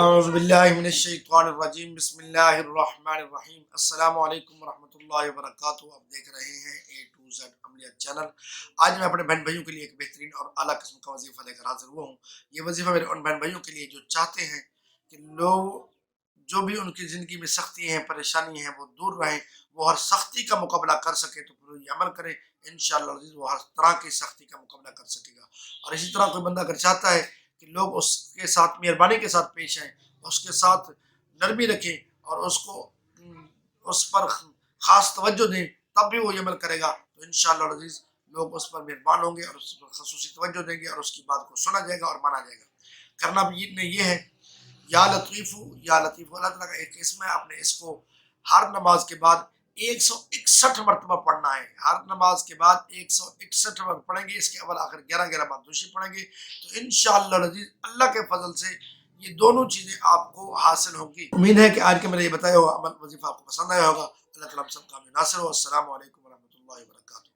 اعوذ باللہ من الشیطان الرجیم، بسم اللہ الرحمن الرحیم۔ السلام علیکم ورحمۃ اللہ وبرکاتہ۔ آپ دیکھ رہے ہیں اے ٹو زیڈ عملیات چینل۔ آج میں اپنے بہن بھائیوں کے لیے ایک بہترین اور اعلیٰ قسم کا وظیفہ لے کر حاضر ہوا ہوں۔ یہ وظیفہ میرے ان بہن بھائیوں کے لیے جو چاہتے ہیں کہ لوگ جو بھی ان کی زندگی میں سختی ہیں، پریشانی ہیں، وہ دور رہیں، وہ ہر سختی کا مقابلہ کر سکے تو پھر یہ عمل کریں، انشاءاللہ العزیز وہ ہر طرح کی سختی کا مقابلہ کر سکے گا۔ اور اسی طرح کوئی بندہ اگر چاہتا ہے کہ لوگ اس کے ساتھ مہربانی کے ساتھ پیش آئیں، اس کے ساتھ نرمی رکھیں اور اس پر خاص توجہ دیں، تب بھی وہ یہ عمل کرے گا تو انشاءاللہ العزیز لوگ اس پر مہربان ہوں گے اور اس پر خصوصی توجہ دیں گے اور اس کی بات کو سنا جائے گا اور مانا جائے گا۔ کرنا بھی یہ ہے، یا لطیف یا لطیف، اللہ تعالیٰ کا ایک اسم ہے۔ آپ نے اس کو ہر نماز کے بعد 161 مرتبہ پڑھنا ہے۔ ہر نماز کے بعد 161 مرتبہ پڑھیں گے، اس کے اول آخر 11 بار دوشی پڑھیں گے تو انشاءاللہ العزیز اللہ کے فضل سے یہ دونوں چیزیں آپ کو حاصل ہوں گی۔ امید ہے کہ آج کا میرا یہ بتایا ہوا عمل وظیفہ آپ کو پسند آیا ہوگا۔ اللہ تعالیٰ ہم سب کا ناصر ہو۔ السلام علیکم ورحمۃ اللہ وبرکاتہ۔